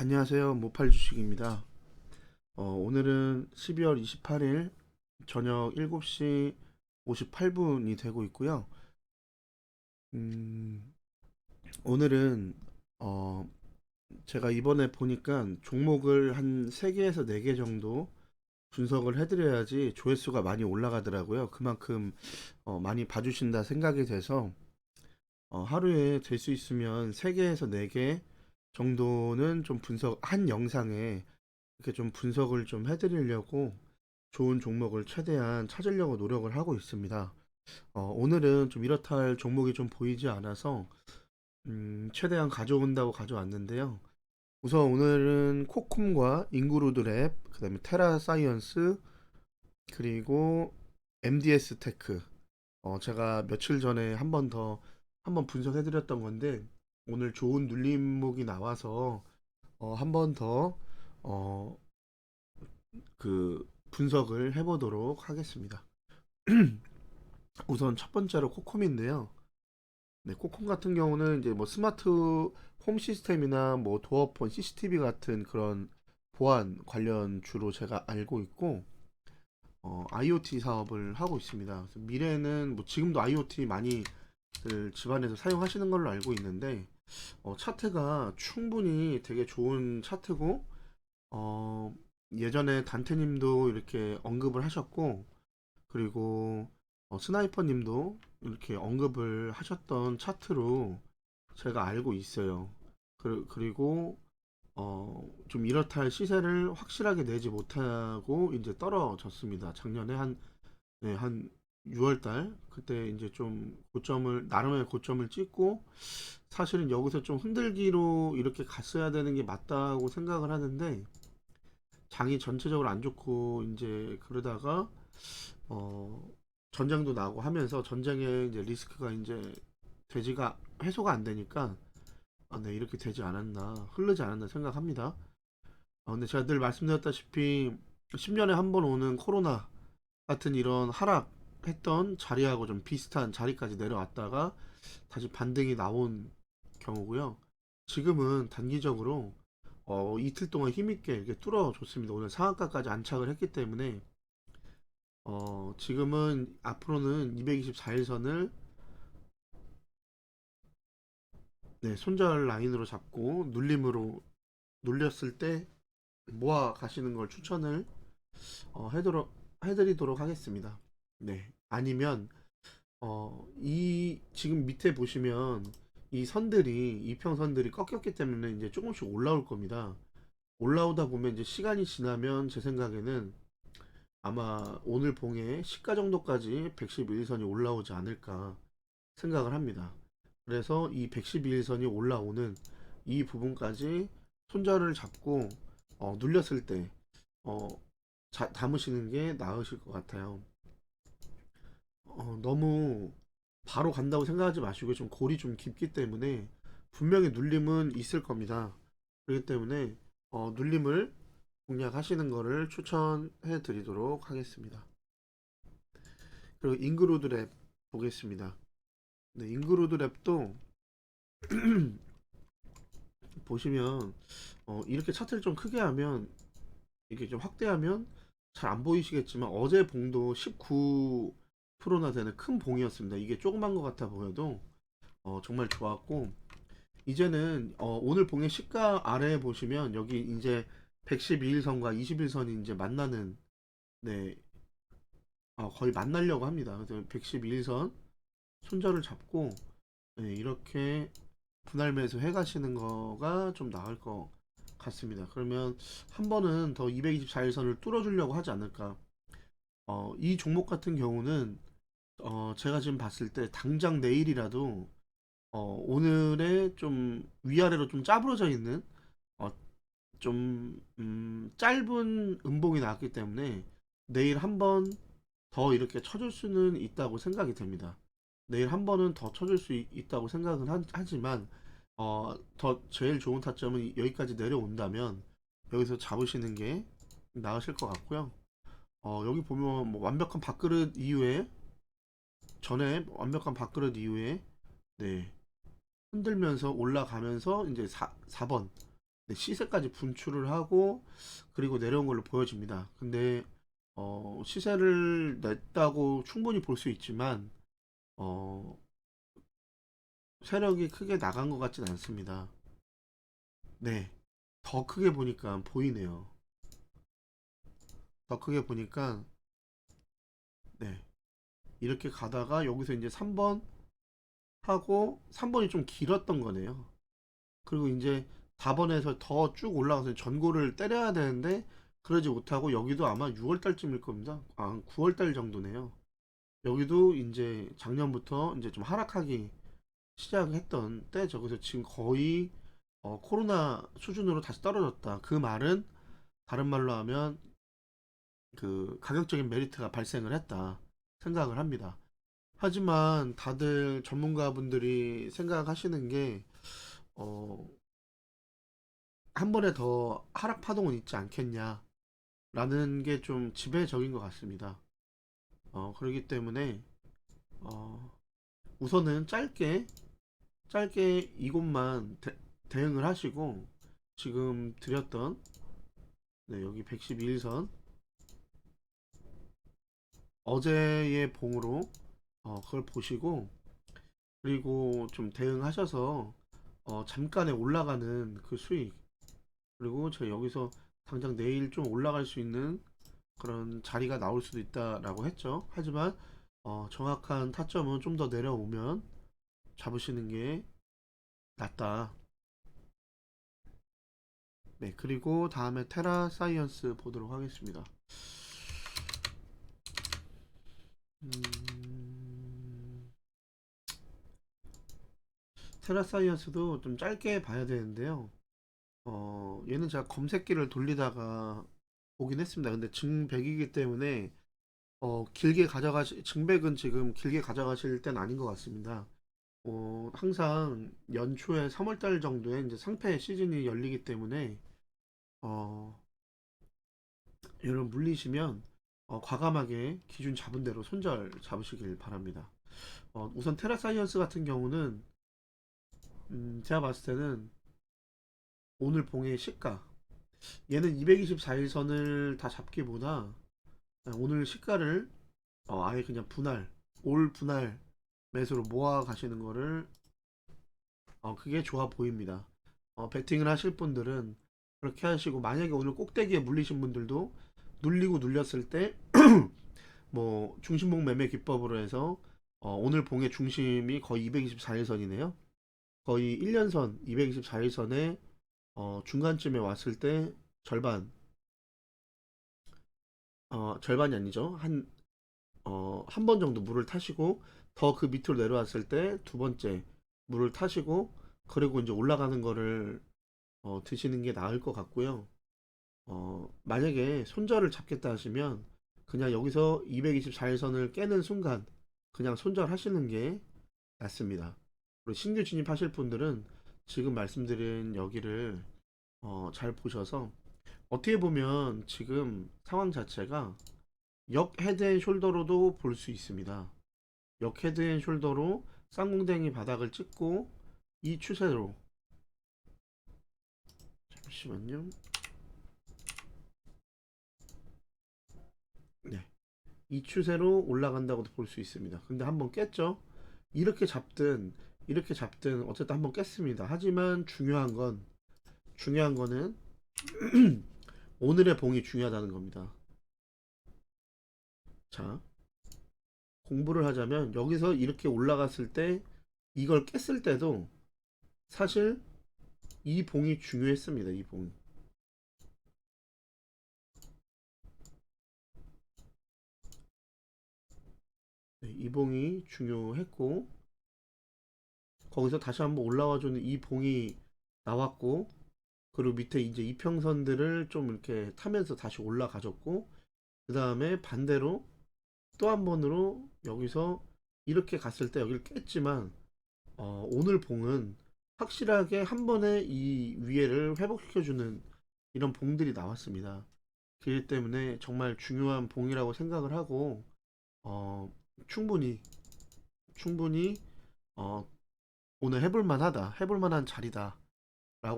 안녕하세요. 모팔 주식입니다. 오늘은 12월 28일 저녁 7시 58분이 되고 있고요. 음, 오늘은 어, 제가 이번에 보니까 종목을 한 3개에서 4개 정도 분석을 해드려야지 조회수가 많이 올라가더라고요. 그만큼 많이 봐주신다 생각이 돼서 하루에 될 수 있으면 3개에서 4개 정도는 좀 한 영상에 이렇게 좀 분석을 좀 해드리려고 좋은 종목을 최대한 찾으려고 노력을 하고 있습니다. 오늘은 좀 이렇다 할 종목이 좀 보이지 않아서 최대한 가져온다고 가져왔는데요. 우선 오늘은 코콤과 인구루드랩, 그다음에 테라사이언스, 그리고 MDS 테크. 제가 며칠 전에 한번 분석해드렸던 건데 오늘 좋은 눌림목이 나와서 한 번 더 어, 그 분석을 해보도록 하겠습니다. 우선 첫 번째로 코콤인데요. 네, 코콤 같은 경우는 이제 뭐 스마트 홈 시스템이나 뭐 도어폰, CCTV 같은 그런 보안 관련 주로 제가 알고 있고, IoT 사업을 하고 있습니다. 그래서 미래는 뭐 지금도 IoT 많이 집안에서 사용하시는 걸로 알고 있는데, 차트가 충분히 되게 좋은 차트고, 어, 예전에 단테님도 이렇게 언급을 하셨고, 그리고 스나이퍼님도 이렇게 언급을 하셨던 차트로 제가 알고 있어요. 그리고 좀 이렇다 할 시세를 확실하게 내지 못하고 이제 떨어졌습니다. 작년에 한 6월달 그때 이제 좀 고점을 나름의 고점을 찍고 사실은 여기서 좀 흔들기로 이렇게 갔어야 되는 게 맞다고 생각을 하는데 장이 전체적으로 안 좋고 이제 그러다가 어, 전쟁도 나고 하면서 전쟁의 이제 리스크가 이제 되지가 해소가 안 되니까 네, 이렇게 되지 않았나 흐르지 않았나 생각합니다. 근데 제가 늘 말씀드렸다시피 10년에 한 번 오는 코로나 같은 이런 하락했던 자리하고 좀 비슷한 자리까지 내려왔다가 다시 반등이 나온 경우고요. 지금은 단기적으로 이틀 동안 힘있게 이렇게 뚫어줬습니다. 오늘 상한가까지 안착을 했기 때문에 지금은 앞으로는 224일선을 네, 손절 라인으로 잡고 눌림으로 눌렸을 때 모아 가시는 걸 추천을 해드리도록 하겠습니다. 네. 아니면 이 지금 밑에 보시면 이 선들이 이평선들이 꺾였기 때문에 이제 조금씩 올라올 겁니다. 올라오다 보면 이제 시간이 지나면 제 생각에는 아마 오늘 봉에 시가 정도까지 111선이 올라오지 않을까 생각을 합니다. 그래서 이 112일선이 올라오는 이 부분까지 손절을 잡고 눌렸을 때 어, 담으시는 게 나으실 것 같아요. 너무 바로 간다고 생각하지 마시고 좀 골이 좀 깊기 때문에 분명히 눌림은 있을 겁니다. 그렇기 때문에 눌림을 공략하시는 거를 추천해 드리도록 하겠습니다. 그리고 잉그로드 랩 보겠습니다. 네, 잉그로드 랩도 보시면 이렇게 차트를 좀 크게 하면 이렇게 좀 확대하면 잘 안 보이시겠지만 어제 봉도 19%나 되는 큰 봉이었습니다. 이게 조그만 것 같아 보여도 정말 좋았고 이제는 오늘 봉의 시가 아래에 보시면 여기 이제 112일선과 21선이 이제 만나는 네 거의 만나려고 합니다. 그래서 112일선 손절을 잡고 네, 이렇게 분할 매수 해 가시는 거가 좀 나을 것 같습니다. 그러면 한 번은 더 224일선을 뚫어주려고 하지 않을까. 이 종목 같은 경우는 제가 지금 봤을 때 당장 내일이라도 오늘의 좀 위아래로 좀 짜부러져 있는 어, 좀 짧은 음봉이 나왔기 때문에 내일 한 번 더 이렇게 쳐줄 수는 있다고 생각이 됩니다. 내일 한 번은 더 쳐줄 수 있다고 생각은 하지만 더 제일 좋은 타점은 여기까지 내려온다면 여기서 잡으시는 게 나으실 것 같고요. 여기 보면 뭐 완벽한 밥그릇 이후에 전에 완벽한 밥그릇 이후에 네 흔들면서 올라가면서 이제 4번 네, 시세까지 분출을 하고 그리고 내려온 걸로 보여집니다. 근데 시세를 냈다고 충분히 볼 수 있지만 어, 세력이 크게 나간 것 같진 않습니다. 네, 더 크게 보니까 보이네요. 더 크게 보니까 네, 이렇게 가다가 여기서 이제 3번 하고 3번이 좀 길었던 거네요. 그리고 이제 4번에서 더 쭉 올라가서 전고를 때려야 되는데 그러지 못하고 여기도 아마 6월 달쯤일 겁니다. 9월 달 정도네요. 여기도 이제 작년부터 이제 좀 하락하기 시작했던 때죠. 그래서 지금 거의 코로나 수준으로 다시 떨어졌다. 그 말은 다른 말로 하면 그 가격적인 메리트가 발생을 했다 생각을 합니다. 하지만 다들 전문가분들이 생각하시는 게 어, 한 번에 더 하락 파동은 있지 않겠냐라는 게 좀 지배적인 것 같습니다. 그렇기 때문에 어, 우선은 짧게 이곳만 대응을 하시고 지금 드렸던 네, 여기 112일선 어제의 봉으로 그걸 보시고 그리고 좀 대응하셔서 잠깐에 올라가는 그 수익 그리고 제가 여기서 당장 내일 좀 올라갈 수 있는 그런 자리가 나올 수도 있다라고 했죠. 하지만 정확한 타점은 좀 더 내려오면 잡으시는 게 낫다. 네, 그리고 다음에 테라 사이언스 보도록 하겠습니다. 음, 테라 사이언스도 좀 짧게 봐야 되는데요. 얘는 제가 검색기를 돌리다가 보긴 했습니다. 근데 증백이기 때문에 증백은 지금 길게 가져가실 땐 아닌 것 같습니다. 항상 연초에 3월달 정도에 이제 상패 시즌이 열리기 때문에 어, 이런 물리시면 과감하게 기준 잡은 대로 손절 잡으시길 바랍니다. 우선 테라사이언스 같은 경우는 제가 봤을 때는 오늘 봉의 시가 얘는 224일선을 다 잡기보다 오늘 시가를 아예 그냥 올 분할 매수로 모아 가시는 거를 그게 좋아 보입니다. 베팅을 하실 분들은 그렇게 하시고 만약에 오늘 꼭대기에 물리신 분들도 눌리고 눌렸을 때 뭐 중심봉 매매 기법으로 해서 오늘 봉의 중심이 거의 224일선이네요. 거의 1년선 224일선에 중간쯤에 왔을 때 절반 절반이 아니죠. 한 번 정도 물을 타시고 더 그 밑으로 내려왔을 때 두 번째 물을 타시고 그리고 이제 올라가는 거를 드시는 게 나을 것 같고요. 만약에 손절을 잡겠다 하시면 그냥 여기서 224일선을 깨는 순간 그냥 손절하시는 게 낫습니다. 그리고 신규 진입하실 분들은 지금 말씀드린 여기를 잘 보셔서 어떻게 보면 지금 상황 자체가 역 헤드앤숄더로도 볼 수 있습니다. 역 헤드앤숄더로 쌍궁댕이 바닥을 찍고 이 추세로 잠시만요. 네. 이 추세로 올라간다고도 볼 수 있습니다. 근데 한번 깼죠? 이렇게 잡든 이렇게 잡든 어쨌든 한번 깼습니다. 하지만 중요한 거는 오늘의 봉이 중요하다는 겁니다. 자, 공부를 하자면 여기서 이렇게 올라갔을 때 이걸 깼을 때도 사실 이 봉이 중요했습니다. 이 봉. 네, 이 봉이 중요했고 거기서 다시 한번 올라와주는 이 봉이 나왔고 그리고 밑에 이제 이평선들을 좀 이렇게 타면서 다시 올라가졌고 그 다음에 반대로 또 한 번으로 여기서 이렇게 갔을 때 여기를 깼지만 오늘 봉은 확실하게 한 번에 이 위에를 회복시켜주는 이런 봉들이 나왔습니다. 그렇기 때문에 정말 중요한 봉이라고 생각을 하고 어, 충분히 충분히 어, 오늘 해볼 만한 자리다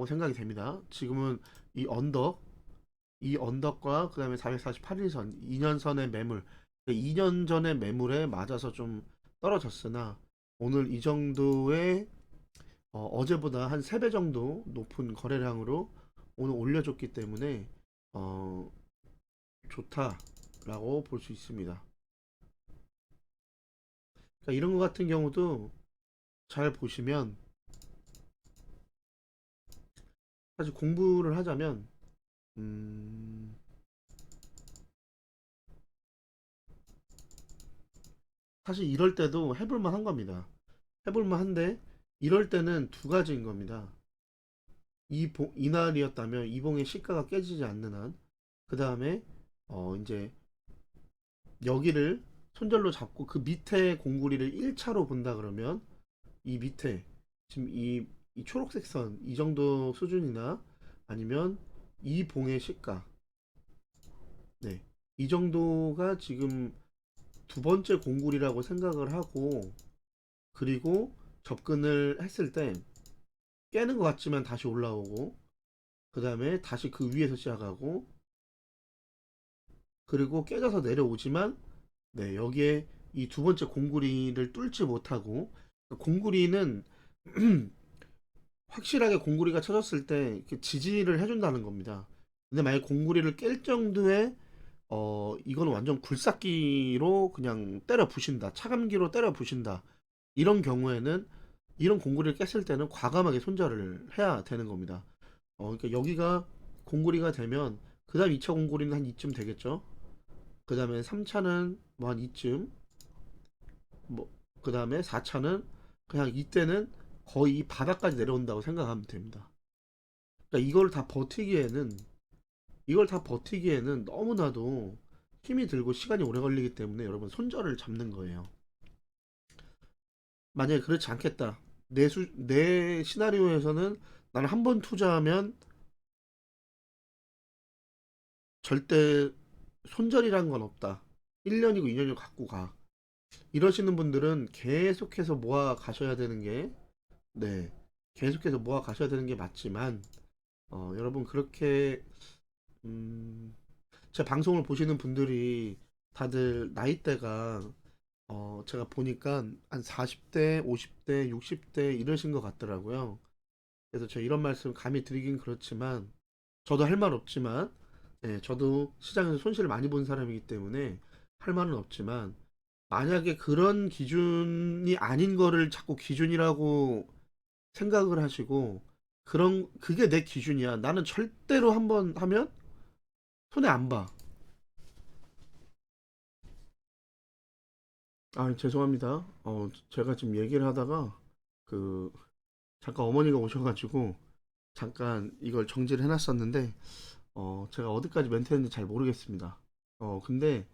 생각이 됩니다. 지금은 이 언덕, 이 언덕과 그 다음에 448일선, 2년선의 매물, 2년 전의 매물에 맞아서 좀 떨어졌으나 오늘 이 정도의 어제보다 한 3배 정도 높은 거래량으로 오늘 올려줬기 때문에 어, 좋다라고 볼 수 있습니다. 그러니까 이런 것 같은 경우도 잘 보시면 사실 공부를 하자면 음, 사실 이럴 때도 해볼만 한 겁니다. 해볼만 한데 이럴 때는 두 가지인 겁니다. 이날이었다면 이봉의 시가가 깨지지 않는 한, 그 다음에 이제 여기를 손절로 잡고 그 밑에 공구리를 1차로 본다 그러면 이 밑에 지금 이 초록색 선 이 정도 수준이나 아니면 이 봉의 시가, 네, 이 정도가 지금 두 번째 공굴이라고 생각을 하고, 그리고 접근을 했을 때 깨는 것 같지만 다시 올라오고, 그 다음에 다시 그 위에서 시작하고, 그리고 깨져서 내려오지만, 네, 여기에 이 두 번째 공구리를 뚫지 못하고, 공구리는 확실하게 공구리가 쳐졌을 때 이렇게 지지를 해준다는 겁니다. 근데 만약 공구리를 깰 정도의 이거는 완전 굴삭기로 그냥 때려 부신다, 차감기로 때려 부신다, 이런 경우에는 이런 공구리를 깼을 때는 과감하게 손절을 해야 되는 겁니다. 그러니까 여기가 공구리가 되면 그 다음 2차 공구리는 한 이쯤 되겠죠. 그 다음에 3차는 뭐 한 이쯤, 뭐 그 다음에 4차는 그냥 이때는 거의 이 바닥까지 내려온다고 생각하면 됩니다. 그러니까 이걸 다 버티기에는 너무나도 힘이 들고 시간이 오래 걸리기 때문에 여러분 손절을 잡는 거예요. 만약에 그렇지 않겠다. 내 시나리오에서는 나는 한 번 투자하면 절대 손절이란 건 없다. 1년이고 2년이고 갖고 가. 이러시는 분들은 계속해서 모아 가셔야 되는 게, 네, 계속해서 모아 가셔야 되는 게 맞지만, 여러분 그렇게, 음, 제 방송을 보시는 분들이 다들 나이대가, 제가 보니까 한 40대, 50대, 60대 이러신 것 같더라고요. 그래서 제가 이런 말씀 감히 드리긴 그렇지만, 저도 할 말 없지만, 예, 저도 시장에서 손실을 많이 본 사람이기 때문에 할 말은 없지만, 만약에 그런 기준이 아닌 거를 자꾸 기준이라고 생각을 하시고, 그게 내 기준이야. 나는 절대로 한번 하면 손해 안 봐. 아, 죄송합니다. 제가 지금 얘기를 하다가, 그, 잠깐 어머니가 오셔가지고, 잠깐 이걸 정지를 해놨었는데, 제가 어디까지 멘트했는지 잘 모르겠습니다. 근데,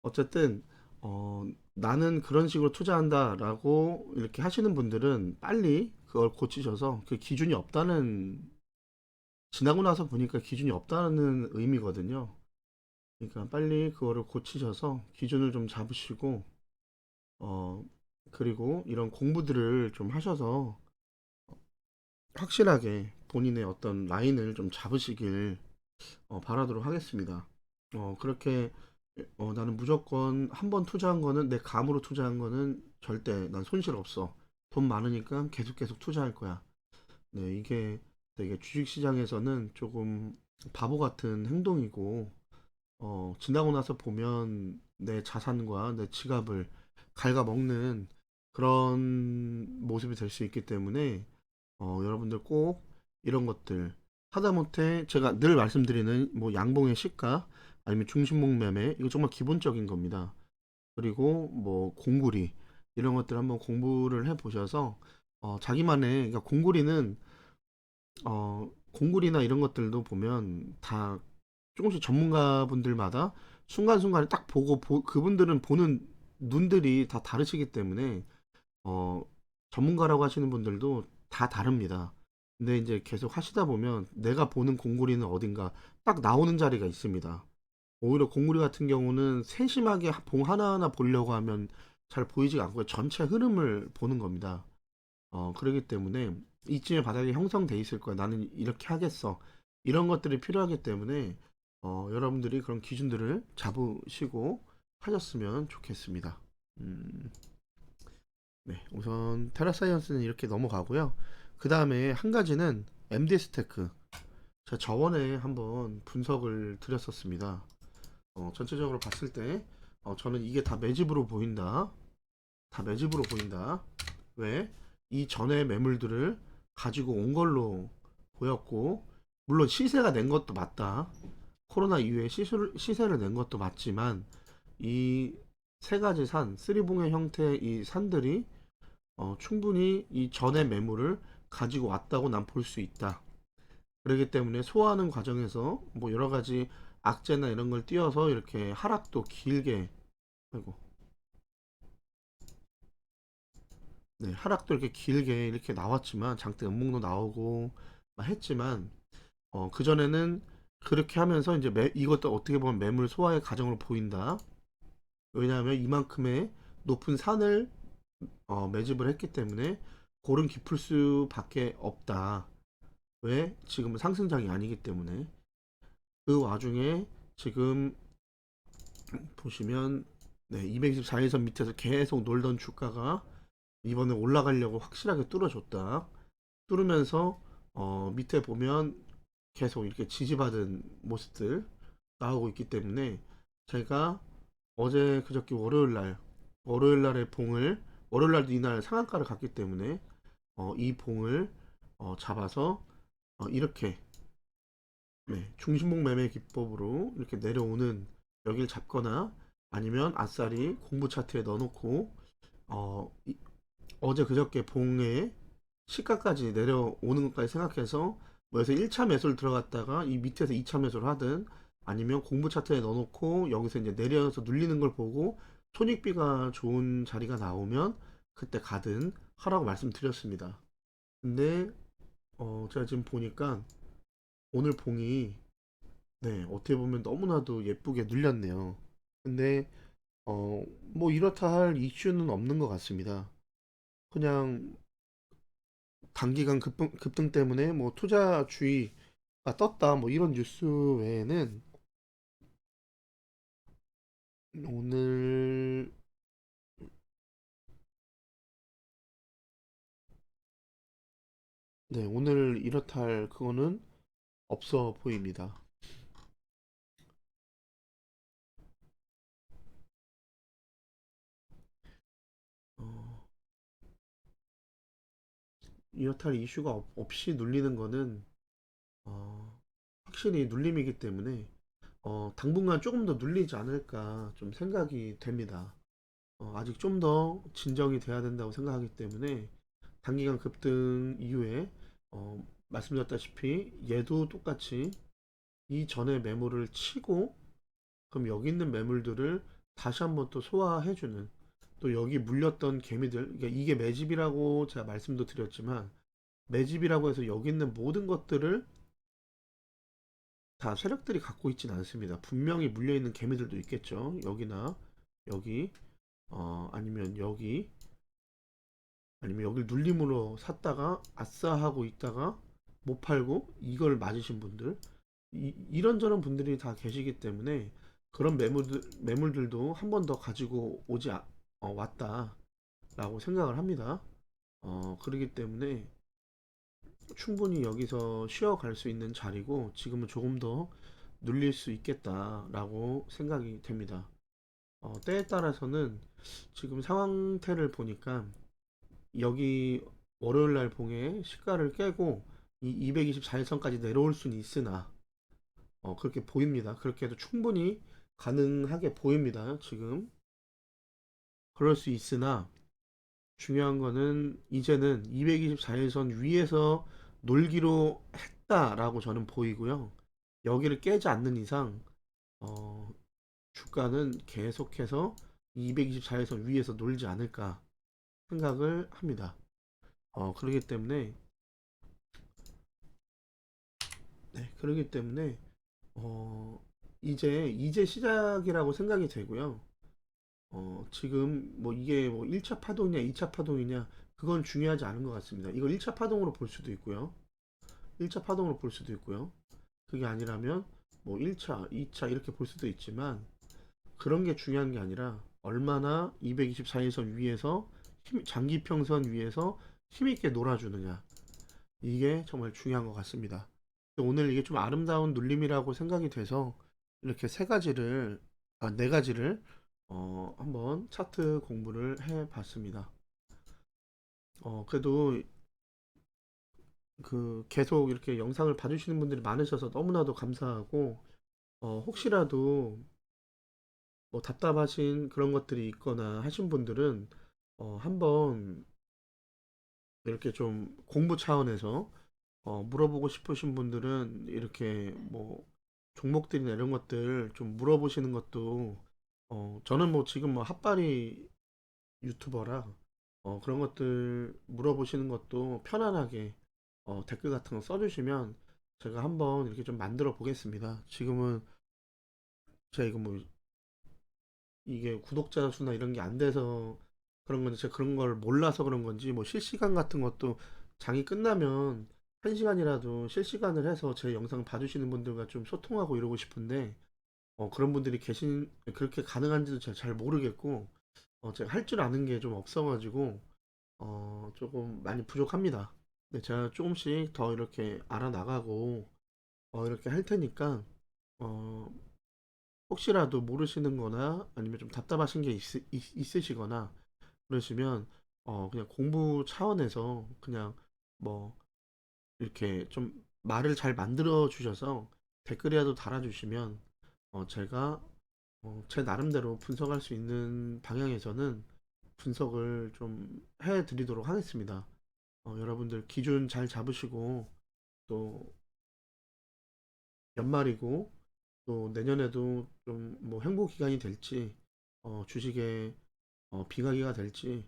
어쨌든, 나는 그런 식으로 투자한다라고 이렇게 하시는 분들은 빨리 그걸 고치셔서 그 기준이 없다는, 지나고 나서 보니까 기준이 없다는 의미거든요. 그러니까 빨리 그거를 고치셔서 기준을 좀 잡으시고, 어, 그리고 이런 공부들을 좀 하셔서 확실하게 본인의 어떤 라인을 좀 잡으시길 바라도록 하겠습니다. 그렇게 나는 무조건 한 번 투자한 거는 내 감으로 투자한 거는 절대 난 손실 없어. 돈 많으니까 계속 투자할 거야. 네, 이게 되게 주식시장에서는 조금 바보 같은 행동이고, 지나고 나서 보면 내 자산과 내 지갑을 갉아먹는 그런 모습이 될 수 있기 때문에, 여러분들 꼭 이런 것들, 하다못해 제가 늘 말씀드리는 뭐 양봉의 시가 아니면 중심목 매매, 이거 정말 기본적인 겁니다. 그리고 뭐 공구리 이런 것들 한번 공부를 해 보셔서 자기만의, 그러니까 공구리나 이런 것들도 보면 다 조금씩 전문가분들마다 순간순간에 딱 보고 그분들은 보는 눈들이 다 다르시기 때문에 어, 전문가라고 하시는 분들도 다 다릅니다. 근데 이제 계속 하시다 보면 내가 보는 공구리는 어딘가 딱 나오는 자리가 있습니다. 오히려 공구리 같은 경우는 세심하게 봉 하나하나 보려고 하면 잘 보이지가 않고요. 전체 흐름을 보는 겁니다. 그러기 때문에 이쯤에 바닥이 형성돼 있을 거야. 나는 이렇게 하겠어. 이런 것들이 필요하기 때문에 여러분들이 그런 기준들을 잡으시고 하셨으면 좋겠습니다. 음, 네, 우선 테라사이언스는 이렇게 넘어가고요. 그 다음에 한 가지는 MD 스테이크. 제가 저번에 한번 분석을 드렸었습니다. 전체적으로 봤을 때 저는 이게 다 매집으로 보인다. 다 매집으로 보인다. 왜? 이 전에 매물들을 가지고 온 걸로 보였고, 물론 시세가 낸 것도 맞다. 코로나 이후에 시세를 낸 것도 맞지만, 이 세 가지 산, 쓰리봉의 형태의 이 산들이 충분히 이 전의 매물을 가지고 왔다고 난 볼 수 있다. 그렇기 때문에 소화하는 과정에서 뭐 여러 가지 악재나 이런 걸 띄어서 이렇게 하락도 길게, 아이고, 네, 하락도 이렇게 길게 이렇게 나왔지만 장대 연봉도 나오고 막 했지만 그전에는 그렇게 하면서 이제 이것도 어떻게 보면 매물 소화의 과정으로 보인다. 왜냐하면 이만큼의 높은 산을 매집을 했기 때문에 고른 깊을 수밖에 없다. 왜? 지금은 상승장이 아니기 때문에. 그 와중에 지금 보시면 네, 224일선 밑에서 계속 놀던 주가가 이번에 올라가려고 확실하게 뚫어줬다. 뚫으면서 밑에 보면 계속 이렇게 지지받은 모습들 나오고 있기 때문에 제가 어제 그저께 월요일 날의 봉을 월요일 날도 이날 상한가를 갔기 때문에 이 봉을 잡아서 이렇게 네, 중심봉 매매 기법으로 이렇게 내려오는 여기를 잡거나 아니면 아싸리 공부 차트에 넣어놓고 어제 그저께 봉에 시가까지 내려오는 것까지 생각해서 뭐 여기서 1차 매수를 들어갔다가 이 밑에서 2차 매수를 하든 아니면 공부 차트에 넣어놓고 여기서 이제 내려서 눌리는 걸 보고 손익비가 좋은 자리가 나오면 그때 가든 하라고 말씀드렸습니다. 근데 제가 지금 보니까 오늘 봉이 네, 어떻게 보면 너무나도 예쁘게 눌렸네요. 근데 뭐 이렇다 할 이슈는 없는 것 같습니다. 그냥 단기간 급등 때문에 뭐 투자주의가 떴다 뭐 이런 뉴스 외에는 오늘 네, 오늘 이렇다 할 그거는 없어 보입니다. 어, 이렇다 할 이슈가 없이 눌리는 거는 확실히 눌림이기 때문에 당분간 조금 더 눌리지 않을까 좀 생각이 됩니다. 아직 좀 더 진정이 돼야 된다고 생각하기 때문에 단기간 급등 이후에 말씀드렸다시피 얘도 똑같이 이 전에 매물을 치고 그럼 여기 있는 매물들을 다시 한번 또 소화해주는 또 여기 물렸던 개미들 그러니까 이게 매집이라고 제가 말씀도 드렸지만 매집이라고 해서 여기 있는 모든 것들을 다 세력들이 갖고 있진 않습니다. 분명히 물려있는 개미들도 있겠죠. 여기나 여기 아니면 여기 아니면 여길 눌림으로 샀다가 아싸 하고 있다가 못 팔고 이걸 맞으신 분들 이런저런 분들이 다 계시기 때문에 그런 매물들도 한 번 더 가지고 왔다라고 생각을 합니다. 그렇기 때문에 충분히 여기서 쉬어갈 수 있는 자리고 지금은 조금 더 눌릴 수 있겠다라고 생각이 됩니다. 때에 따라서는 지금 상황태를 보니까 여기 월요일 날 봉에 시가를 깨고 이 224일선까지 내려올 수는 있으나 그렇게 보입니다. 그렇게 해도 충분히 가능하게 보입니다. 지금 그럴 수 있으나 중요한 거는 이제는 224일선 위에서 놀기로 했다라고 저는 보이고요. 여기를 깨지 않는 이상 어, 주가는 계속해서 224일선 위에서 놀지 않을까 생각을 합니다. 그렇기 때문에 네, 그렇기 때문에 어, 이제 시작이라고 생각이 되고요. 지금 뭐 이게 뭐 1차 파동이냐 2차 파동이냐 그건 중요하지 않은 것 같습니다. 이걸 1차 파동으로 볼 수도 있고요. 1차 파동으로 볼 수도 있고요. 그게 아니라면 뭐 1차, 2차 이렇게 볼 수도 있지만 그런 게 중요한 게 아니라 얼마나 224일선 위에서 장기평선 위에서 힘있게 놀아주느냐 이게 정말 중요한 것 같습니다. 오늘 이게 좀 아름다운 눌림이라고 생각이 돼서 이렇게 네 가지를 한번 차트 공부를 해 봤습니다. 그래도 그 계속 이렇게 영상을 봐주시는 분들이 많으셔서 너무나도 감사하고, 혹시라도 뭐 답답하신 그런 것들이 있거나 하신 분들은, 한번 이렇게 좀 공부 차원에서, 물어보고 싶으신 분들은 이렇게 뭐 종목들이나 이런 것들 좀 물어보시는 것도, 저는 뭐 지금 뭐 핫바리 유튜버라, 그런 것들 물어보시는 것도 편안하게, 댓글 같은 거 써주시면 제가 한번 이렇게 좀 만들어 보겠습니다. 지금은 제가 이거 뭐 이게 구독자 수나 이런 게 안 돼서 그런 건지 제가 그런 걸 몰라서 그런 건지 뭐 실시간 같은 것도 장이 끝나면 한 시간이라도 실시간을 해서 제 영상 봐주시는 분들과 좀 소통하고 이러고 싶은데 그런 분들이 그렇게 가능한지도 제가 잘 모르겠고 제가 할 줄 아는 게 좀 없어가지고 조금 많이 부족합니다. 근데 제가 조금씩 더 이렇게 알아나가고 이렇게 할 테니까 어, 혹시라도 모르시는 거나 아니면 좀 답답하신 게 있으시거나 그러시면 그냥 공부 차원에서 그냥 뭐 이렇게 좀 말을 잘 만들어 주셔서 댓글이라도 달아주시면 제가 제 나름대로 분석할 수 있는 방향에서는 분석을 좀 해드리도록 하겠습니다. 여러분들 기준 잘 잡으시고 또 연말이고 또 내년에도 좀 뭐 행보 기간이 될지 주식에 비가기가 될지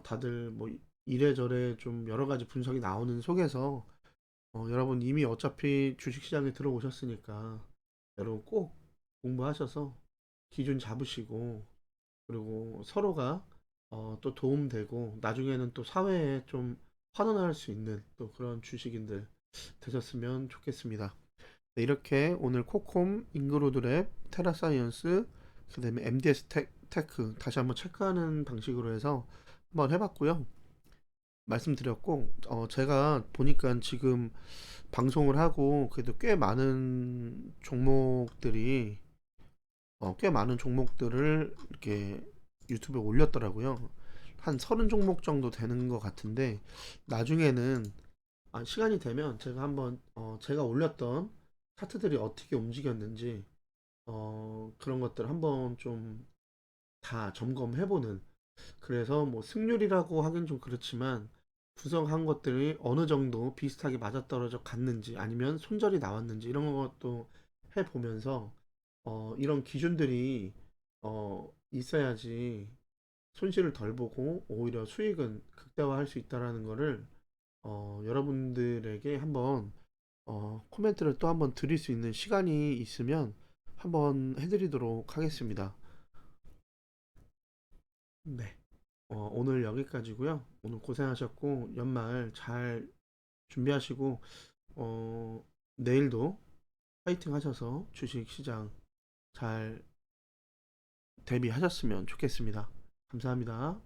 다들 뭐 이래저래 좀 여러 가지 분석이 나오는 속에서 여러분 이미 어차피 주식시장에 들어오셨으니까 여러분 꼭 공부하셔서 기준 잡으시고 그리고 서로가 또 도움되고 나중에는 또 사회에 좀 환원할 수 있는 또 그런 주식인들 되셨으면 좋겠습니다. 네, 이렇게 오늘 코콤, 잉그로드랩, 테라사이언스, 그다음에 MDS 테크 다시 한번 체크하는 방식으로 해서 한번 해봤고요. 말씀드렸고, 제가 보니까 지금 방송을 하고 그래도 꽤 많은 종목들을 이렇게 유튜브에 올렸더라고요. 한 30종목 정도 되는 것 같은데 나중에는 시간이 되면 제가 한번 제가 올렸던 차트들이 어떻게 움직였는지 그런 것들 한번 좀 다 점검해보는 그래서 뭐 승률이라고 하긴 좀 그렇지만 구성한 것들이 어느 정도 비슷하게 맞아떨어져 갔는지 아니면 손절이 나왔는지 이런 것도 해보면서 이런 기준들이 있어야지 손실을 덜 보고 오히려 수익은 극대화할 수 있다라는 거를 여러분들에게 한번 코멘트를 또 한번 드릴 수 있는 시간이 있으면 한번 해드리도록 하겠습니다. 네. 오늘 여기까지고요. 오늘 고생하셨고 연말 잘 준비하시고 내일도 파이팅 하셔서 주식 시장 잘 대비하셨으면 좋겠습니다. 감사합니다.